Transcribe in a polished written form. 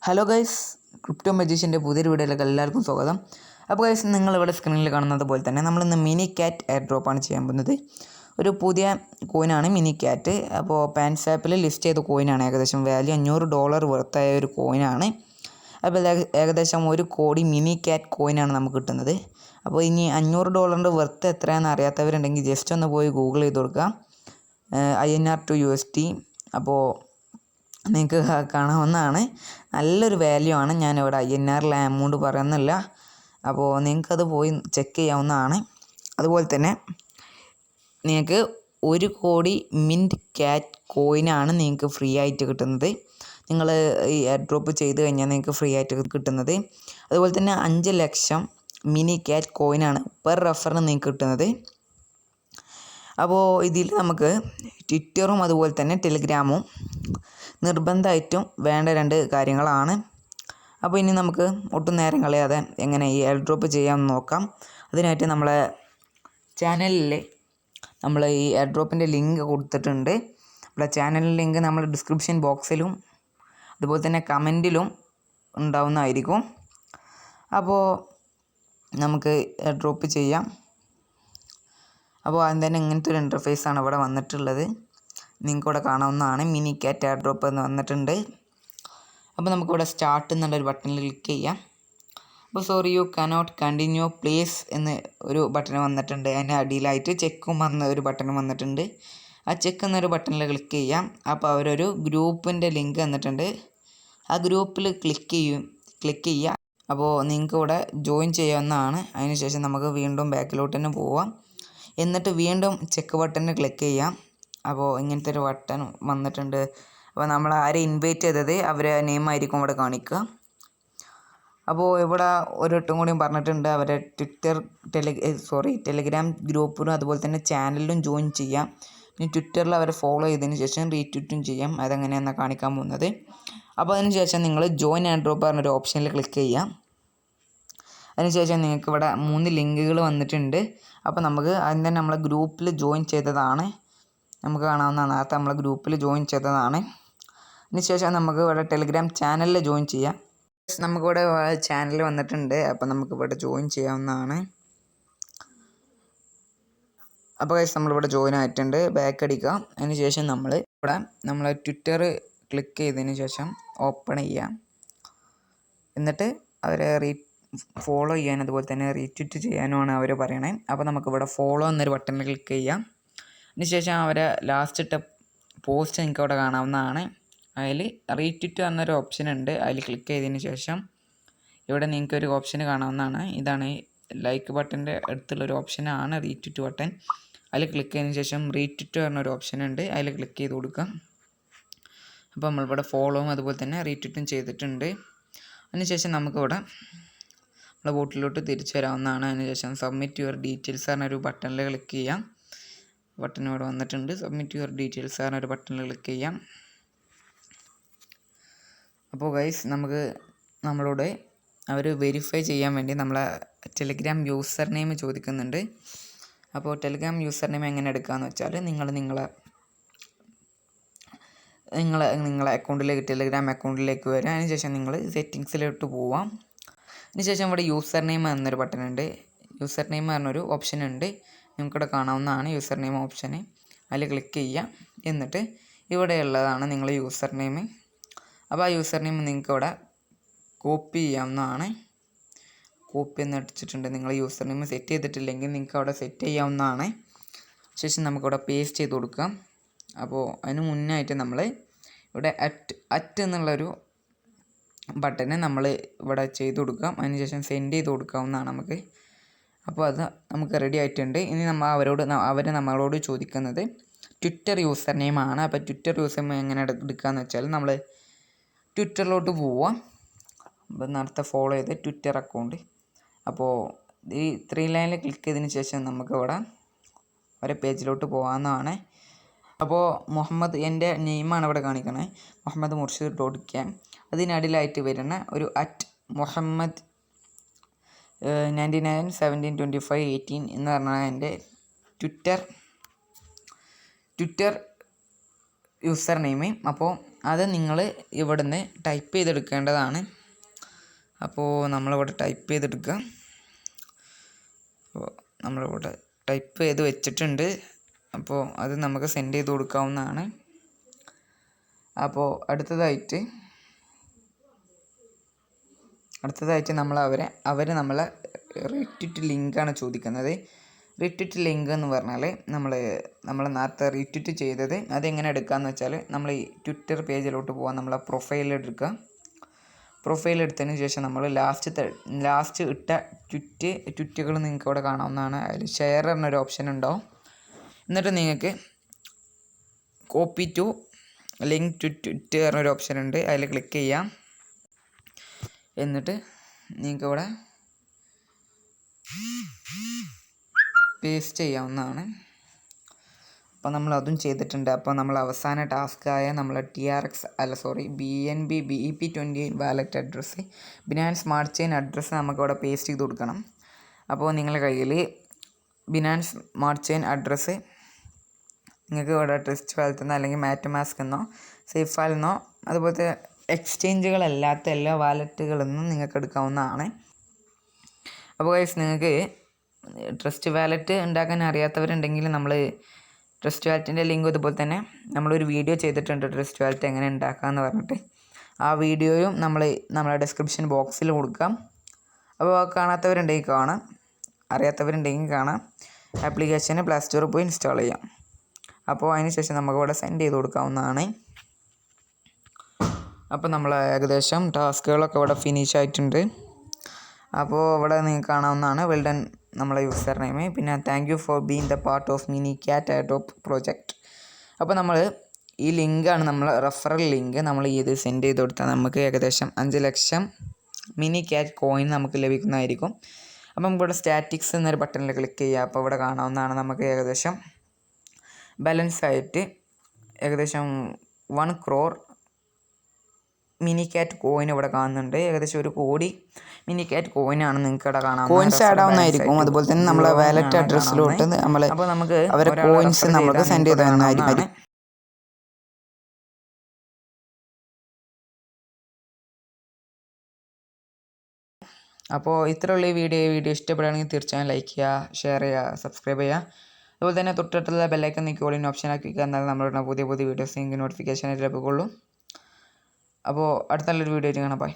Hello guys, crypto മജീഷ്യൻ്റെ പുതിയൊരു വീഡിയോയിലേക്ക് എല്ലാവർക്കും സ്വാഗതം. അപ്പോൾ ഗൈസ്, നിങ്ങളിവിടെ സ്ക്രീനിൽ കാണുന്നത് പോലെ തന്നെ നമ്മളിന്ന് മിനി ക്യാറ്റ് എയർ ഡ്രോപ്പാണ് ചെയ്യാൻ പോകുന്നത്. ഒരു പുതിയ കോയിനാണ് മിനി ക്യാറ്റ്. അപ്പോൾ പാൻസാപ്പിൽ ലിസ്റ്റ് ചെയ്ത കോയിനാണ്. ഏകദേശം വാല്യൂ $500 വർത്തായ ഒരു കോയിനാണ്. അപ്പോൾ ഏകദേശം 1 കോടി മിനി ക്യാറ്റ് കോയിനാണ് നമുക്ക് കിട്ടുന്നത്. അപ്പോൾ ഇനി $500 വർത്ത് എത്രയാണെന്ന് അറിയാത്തവരുണ്ടെങ്കിൽ ജസ്റ്റ് ഒന്ന് പോയി ഗൂഗിൾ ചെയ്ത് കൊടുക്കുക, INR to USD. അപ്പോൾ നിങ്ങൾക്ക് കാണാവുന്നതാണ്. നല്ലൊരു വാല്യൂ ആണ്. ഞാനിവിടെ INR എമൗണ്ട് പറയുന്നില്ല. അപ്പോൾ നിങ്ങൾക്കത് പോയി ചെക്ക് ചെയ്യാവുന്നതാണ്. അതുപോലെ തന്നെ നിങ്ങൾക്ക് 1 കോടി മിൻറ്റ് ക്യാറ്റ് കോയിനാണ് നിങ്ങൾക്ക് ഫ്രീ ആയിട്ട് കിട്ടുന്നത്. നിങ്ങൾ ഈ എയർ ഡ്രോപ്പ് ചെയ്ത് കഴിഞ്ഞാൽ നിങ്ങൾക്ക് ഫ്രീ ആയിട്ട് കിട്ടുന്നത്. അതുപോലെ തന്നെ 5 ലക്ഷം മിനി ക്യാറ്റ് കോയിനാണ് പെർ റെഫറിന് നിങ്ങൾക്ക് കിട്ടുന്നത്. അപ്പോൾ ഇതിൽ നമുക്ക് ട്വിറ്ററും അതുപോലെ തന്നെ ടെലിഗ്രാമും നിർബന്ധമായിട്ടും വേണ്ട 2 കാര്യങ്ങളാണ്. അപ്പോൾ ഇനി നമുക്ക് ഒട്ടും നേരം കളയാതെ എങ്ങനെ ഈ എയർ ഡ്രോപ്പ് ചെയ്യാമെന്ന് നോക്കാം. അതിനായിട്ട് നമ്മളെ ചാനലിൽ നമ്മൾ ഈ എയർ ഡ്രോപ്പിൻ്റെ ലിങ്ക് കൊടുത്തിട്ടുണ്ട്. നമ്മുടെ ചാനലിൻ്റെ ലിങ്ക് നമ്മൾ ഡിസ്ക്രിപ്ഷൻ ബോക്സിലും അതുപോലെ തന്നെ കമൻറ്റിലും ഉണ്ടാവുന്നതായിരിക്കും. അപ്പോൾ നമുക്ക് എയർ ഡ്രോപ്പ് ചെയ്യാം. അപ്പോൾ ആദ്യം തന്നെ ഇങ്ങനത്തെ ഒരു ഇൻ്റർഫേസാണ് ഇവിടെ വന്നിട്ടുള്ളത്. നിങ്ങൾക്കിവിടെ കാണാവുന്നതാണ്. മിനി ക്യാറ്റ് എയർ ഡ്രോപ്പ് എന്ന് വന്നിട്ടുണ്ട്. അപ്പോൾ നമുക്കിവിടെ സ്റ്റാർട്ട് എന്നുള്ളൊരു ബട്ടണിൽ ക്ലിക്ക് ചെയ്യാം. അപ്പോൾ sorry you cannot continue please എന്ന് ഒരു ബട്ടൺ വന്നിട്ടുണ്ട്. അതിൻ്റെ അടിയിലായിട്ട് ചെക്കും വന്ന ഒരു ബട്ടൺ വന്നിട്ടുണ്ട്. ആ ചെക്ക് എന്നൊരു ബട്ടണിൽ ക്ലിക്ക് ചെയ്യാം. അപ്പോൾ അവരൊരു ഗ്രൂപ്പിൻ്റെ ലിങ്ക് തന്നിട്ടുണ്ട്. ആ ഗ്രൂപ്പിൽ ക്ലിക്ക് ചെയ്യുക. അപ്പോൾ നിങ്ങൾക്ക് ഇവിടെ ജോയിൻ ചെയ്യാവുന്നതാണ്. അതിനുശേഷം നമുക്ക് വീണ്ടും ബാക്കിലോട്ട് തന്നെ പോവാം. എന്നിട്ട് വീണ്ടും ചെക്ക് ബട്ടണിൽ ക്ലിക്ക് ചെയ്യാം. അപ്പോൾ ഇങ്ങനത്തെ ഒരു ബട്ടൺ വന്നിട്ടുണ്ട്. അപ്പോൾ നമ്മൾ ആരെ ഇൻവൈറ്റ് ചെയ്തത് അവരെ നെയിം ആയിരിക്കും ഇവിടെ കാണിക്കുക. അപ്പോൾ ഇവിടെ ഒരിട്ടും കൂടിയും പറഞ്ഞിട്ടുണ്ട് അവരെ ടെലിഗ്രാം ഗ്രൂപ്പിലും അതുപോലെ തന്നെ ചാനലിലും ജോയിൻ ചെയ്യാം. ഇനി ട്വിറ്ററിൽ അവരെ ഫോളോ ചെയ്തതിന് ശേഷം റീട്വീറ്റും ചെയ്യാം. അതെങ്ങനെയാണെന്ന് കാണിക്കാൻ പോകുന്നത്. അപ്പോൾ അതിന് ശേഷം നിങ്ങൾ ജോയിൻ എയർ ഡ്രോപ്പ് പറഞ്ഞൊരു ഓപ്ഷനിൽ ക്ലിക്ക് ചെയ്യാം. അതിനുശേഷം നിങ്ങൾക്ക് ഇവിടെ 3 ലിങ്കുകൾ വന്നിട്ടുണ്ട്. അപ്പോൾ നമുക്ക് അതിന് നമ്മളെ ഗ്രൂപ്പിൽ ജോയിൻ ചെയ്തതാണ്. നമുക്ക് കാണാവുന്ന നേരത്തെ നമ്മളെ ഗ്രൂപ്പിൽ ജോയിൻ ചെയ്തതാണ്. അതിനുശേഷം നമുക്ക് ഇവിടെ ടെലിഗ്രാം ചാനലിൽ ജോയിൻ ചെയ്യാം. നമുക്കിവിടെ ചാനൽ വന്നിട്ടുണ്ട്. അപ്പോൾ നമുക്കിവിടെ ജോയിൻ ചെയ്യാവുന്നതാണ്. അപ്പോൾ നമ്മളിവിടെ ജോയിൻ ആയിട്ടുണ്ട്. ബാക്ക് അടിക്കുക. അതിനുശേഷം നമ്മൾ ട്വിറ്റർ ക്ലിക്ക് ചെയ്തതിന് ശേഷം ഓപ്പൺ ചെയ്യാം. എന്നിട്ട് അവരെ ഫോളോ ചെയ്യാൻ അതുപോലെ തന്നെ റീട്വീറ്റ് ചെയ്യാനുമാണ് അവർ പറയണേ. അപ്പോൾ നമുക്കിവിടെ ഫോളോ എന്നൊരു ബട്ടണിൽ ക്ലിക്ക് ചെയ്യാം. അതിനുശേഷം അവരെ ലാസ്റ്റ് ഇട്ട പോസ്റ്റ് നിങ്ങൾക്ക് അവിടെ കാണാവുന്നതാണ്. അതിൽ റീട്വീറ്റ് എന്നൊരു ഓപ്ഷൻ ഉണ്ട്. അതിൽ ക്ലിക്ക് ചെയ്തതിന് ശേഷം ഇവിടെ നിങ്ങൾക്കൊരു ഓപ്ഷൻ കാണാവുന്നതാണ്. ഇതാണ് ലൈക്ക് ബട്ടൻ്റെ അടുത്തുള്ളൊരു ഓപ്ഷനാണ് റീട്വീറ്റ് ബട്ടൺ. അതിൽ ക്ലിക്ക് ചെയ്തതിന് ശേഷം റീട്വീറ്റ് പറഞ്ഞൊരു ഓപ്ഷൻ ഉണ്ട്. അതിൽ ക്ലിക്ക് ചെയ്ത് കൊടുക്കുക. അപ്പോൾ നമ്മളിവിടെ ഫോളോവും അതുപോലെ തന്നെ റീട്വീറ്റും ചെയ്തിട്ടുണ്ട്. അതിനുശേഷം നമുക്കിവിടെ നമ്മളെ ബോട്ടിലോട്ട് തിരിച്ചു വരാവുന്നതാണ്. അതിനുശേഷം സബ്മിറ്റ് യുവർ ഡീറ്റെയിൽസ് പറഞ്ഞൊരു ബട്ടണിൽ ക്ലിക്ക് ചെയ്യാം. ബട്ടൺ ഇവിടെ വന്നിട്ടുണ്ട്. സബ്മിറ്റ് യുവർ ഡീറ്റെയിൽസ് പറഞ്ഞൊരു ബട്ടണിൽ ക്ലിക്ക് ചെയ്യാം. അപ്പോൾ ഗൈസ്, നമ്മളോട് അവർ വെരിഫൈ ചെയ്യാൻ വേണ്ടി നമ്മളെ ടെലിഗ്രാം യൂസർ നെയിം ചോദിക്കുന്നുണ്ട്. അപ്പോൾ ടെലിഗ്രാം യൂസർ നെയിം എങ്ങനെ എടുക്കുകയെന്ന് വെച്ചാൽ നിങ്ങളെ അക്കൗണ്ടിലേക്ക് ടെലിഗ്രാം അക്കൗണ്ടിലേക്ക് വരിക. അതിനുശേഷം നിങ്ങൾ സെറ്റിങ്സിലോട്ട് പോവാം. അതിനുശേഷം ഇവിടെ യൂസർ നെയിം എന്നൊരു ബട്ടൺ ഉണ്ട്. യൂസർ നെയിം പറഞ്ഞൊരു ഓപ്ഷൻ ഉണ്ട്. നിങ്ങൾക്കിവിടെ കാണാവുന്നതാണ് യൂസർ നെയിം ഓപ്ഷന്. അതിൽ ക്ലിക്ക് ചെയ്യാം. എന്നിട്ട് ഇവിടെയുള്ളതാണ് നിങ്ങളുടെ യൂസർ നെയിം. അപ്പോൾ ആ യൂസർ നെയിം നിങ്ങൾക്ക് ഇവിടെ കോപ്പി ചെയ്യാവുന്നതാണ്. കോപ്പി എന്ന് അടിച്ചിട്ടുണ്ട്. നിങ്ങൾ യൂസർ നെയിം സെറ്റ് ചെയ്തിട്ടില്ലെങ്കിൽ നിങ്ങൾക്ക് അവിടെ സെറ്റ് ചെയ്യാവുന്നതാണ്. ശേഷം നമുക്കിവിടെ പേസ്റ്റ് ചെയ്ത് കൊടുക്കാം. അപ്പോൾ അതിന് മുന്നായിട്ട് നമ്മൾ ഇവിടെ അറ്റ് എന്നുള്ളൊരു ബട്ടന് നമ്മൾ ഇവിടെ ചെയ്ത് കൊടുക്കാം. അതിനുശേഷം സെൻഡ് ചെയ്ത് കൊടുക്കാവുന്നതാണ് നമുക്ക്. അപ്പോൾ അത് നമുക്ക് റെഡി ആയിട്ടുണ്ട്. ഇനി അവർ നമ്മളോട് ചോദിക്കുന്നത് ട്വിറ്റർ യൂസർ നെയിമാണ്. അപ്പോൾ ട്വിറ്റർ യൂസർ നെയിം എങ്ങനെ എടുക്കുകയെന്ന് വെച്ചാൽ നമ്മൾ ട്വിറ്ററിലോട്ട് പോവാം. അപ്പോൾ നേരത്തെ ഫോളോ ചെയ്ത് ട്വിറ്റർ അക്കൗണ്ട്. അപ്പോൾ ഈ 3 ലൈനിൽ ക്ലിക്ക് ചെയ്തതിന് ശേഷം നമുക്കിവിടെ ഒരു പേജിലോട്ട് പോകാവുന്നതാണ്. അപ്പോൾ എൻ്റെ നെയിമാണ് ഇവിടെ കാണിക്കണേ, മുഹമ്മദ് മുർഷിദ്.cam. അതിനടിയിലായിട്ട് വരുന്ന ഒരു @Muhammad 99 17 25 18 എന്ന് പറഞ്ഞാൽ എൻ്റെ ട്വിറ്റർ യൂസർ നെയിം. അപ്പോൾ അത് നിങ്ങൾ ഇവിടുന്ന് ടൈപ്പ് ചെയ്തെടുക്കേണ്ടതാണ്. അപ്പോൾ നമ്മളിവിടെ ടൈപ്പ് ചെയ്തെടുക്കുക. അപ്പോൾ നമ്മളിവിടെ ടൈപ്പ് ചെയ്ത് വെച്ചിട്ടുണ്ട്. അപ്പോൾ അത് നമുക്ക് സെൻഡ് ചെയ്ത് കൊടുക്കാവുന്നതാണ്. അപ്പോൾ അടുത്തതായിട്ട് അവർ നമ്മളെ റീട്വീറ്റ് ലിങ്കാണ് ചോദിക്കുന്നത്. റീട്വീറ്റ് ലിങ്ക് എന്ന് പറഞ്ഞാൽ നമ്മൾ നേരത്തെ റീട്വീറ്റ് ചെയ്തത് അതെങ്ങനെ എടുക്കാമെന്ന് വെച്ചാൽ നമ്മൾ ഈ ട്വിറ്റർ പേജിലോട്ട് പോകാൻ നമ്മളെ പ്രൊഫൈൽ എടുക്കുക. പ്രൊഫൈൽ എടുത്തതിന് ശേഷം നമ്മൾ ലാസ്റ്റ് ഇട്ട ട്വിറ്റുകൾ നിങ്ങൾക്ക് ഇവിടെ കാണാവുന്നതാണ്. അതിൽ ഷെയർ എന്നൊരു ഓപ്ഷൻ ഉണ്ടാവും. എന്നിട്ട് നിങ്ങൾക്ക് copy to link to tweet എന്നൊരു ഓപ്ഷൻ ഉണ്ട്. അതിൽ ക്ലിക്ക് ചെയ്യാം. എന്നിട്ട് നിങ്ങൾക്ക് ഇവിടെ പേസ്റ്റ് ചെയ്യാവുന്നതാണ്. അപ്പോൾ നമ്മൾ അതും ചെയ്തിട്ടുണ്ട്. അപ്പോൾ നമ്മൾ അവസാന ടാസ്ക്കായ നമ്മളെ BNB BEP28 wallet address Binance smart chain address നമുക്കിവിടെ പേസ്റ്റ് ചെയ്ത് കൊടുക്കണം. അപ്പോൾ നിങ്ങളുടെ കയ്യിൽ ബിനാൻസ് സ്മാർട്ട് ചെയിൻ അഡ്രസ്സ് നിങ്ങൾക്ക് ഇവിടെ ട്രസ്റ്റ് വാലറ്റിൽ നിന്ന് അല്ലെങ്കിൽ മാറ്റമാസ്ക് എന്നോ സേഫ് ഫയൽ എന്നോ അതുപോലത്തെ എക്സ്ചേഞ്ചുകളല്ലാത്ത എല്ലാ വാലറ്റുകളിൽ നിന്നും നിങ്ങൾക്ക് എടുക്കാവുന്നതാണ്. അപ്പോൾ ഗൈസ് നിങ്ങൾക്ക് ട്രസ്റ്റ് വാലറ്റ് ഉണ്ടാക്കാൻ അറിയാത്തവരുണ്ടെങ്കിൽ നമ്മൾ ട്രസ്റ്റ് വാലറ്റിൻ്റെ ലിങ്ക് ഇതുപോലെ തന്നെ നമ്മളൊരു വീഡിയോ ചെയ്തിട്ടുണ്ട് ട്രസ്റ്റ് വാലറ്റ് എങ്ങനെ ഉണ്ടാക്കാമെന്ന് പറഞ്ഞിട്ട്. ആ വീഡിയോയും നമ്മളെ ഡിസ്ക്രിപ്ഷൻ ബോക്സിൽ കൊടുക്കാം. അപ്പോൾ കാണാത്തവരുണ്ടെങ്കിൽ കാണാം, അറിയാത്തവരുണ്ടെങ്കിൽ കാണാം. ആപ്ലിക്കേഷന് പ്ലേ സ്റ്റോറിൽ പോയി ഇൻസ്റ്റാൾ ചെയ്യാം. അപ്പോൾ അതിന് ശേഷം നമുക്കിവിടെ സെൻഡ് ചെയ്ത് കൊടുക്കാവുന്നതാണ്. അപ്പോൾ നമ്മൾ ഏകദേശം ടാസ്കുകളൊക്കെ ഇവിടെ ഫിനിഷ് ആയിട്ടുണ്ട്. അപ്പോൾ ഇവിടെ നിങ്ങൾക്ക് കാണാവുന്നതാണ് വെൽ ഡൺ നമ്മളെ യൂസർ നെയിം, പിന്നെ thank you for being the part of Minicat airdrop project. അപ്പോൾ നമ്മൾ ഈ ലിങ്കാണ് നമ്മൾ റെഫറൽ ലിങ്ക് നമ്മൾ ഇത് സെൻഡ് ചെയ്ത് കൊടുത്താൽ നമുക്ക് ഏകദേശം 5 ലക്ഷം മിനിക്യാറ്റ് കോയിൻ നമുക്ക് ലഭിക്കുന്നതായിരിക്കും. അപ്പോൾ നമുക്കിവിടെ സ്റ്റാറ്റിക്സ് എന്നൊരു ബട്ടണിൽ ക്ലിക്ക് ചെയ്യുക. അപ്പോൾ ഇവിടെ കാണാവുന്നതാണ് നമുക്ക് ഏകദേശം ബാലൻസ് ആയിട്ട് ഏകദേശം 1 crore മിനിക്യാറ്റ് കോയിൻ ഇവിടെ കാണുന്നുണ്ട്. ഏകദേശം 1 കോടി മിനിക്യാറ്റ് കോയിനാണ് നിങ്ങൾക്ക് ഇവിടെ കാണാം. കോയിൻസ് ആഡ് ആവുന്നതായിരിക്കും. അതുപോലെ തന്നെ നമ്മളെ വാലറ്റ് അഡ്രസ്സിലോട്ട് അപ്പോൾ നമുക്ക് അവരെ കോയിൻസ് നമുക്ക് സെൻഡ് ചെയ്ത് തരുന്നതായിരിക്കും. അപ്പോൾ ഇത്രയുള്ള ഈ വീഡിയോ ഇഷ്ടപ്പെടുകയാണെങ്കിൽ തീർച്ചയായും ലൈക്ക് ചെയ്യുക, ഷെയർ ചെയ്യുക, സബ്സ്ക്രൈബ് ചെയ്യുക. അതുപോലെ തന്നെ തൊട്ടടുത്തുള്ള ബെല്ലൈക്കൺ നീക്കി ഓളിൻ ഓപ്ഷൻ ആക്കി എന്നാൽ നമ്മളുടെ പുതിയ വീഡിയോസ് നിങ്ങൾക്ക് നോട്ടിഫിക്കേഷൻ ആയിട്ട് ലഭിക്കുള്ളൂ. അപ്പോൾ അടുത്ത നല്ലൊരു വീഡിയോ ആയിട്ട് കാണാം. ബൈ.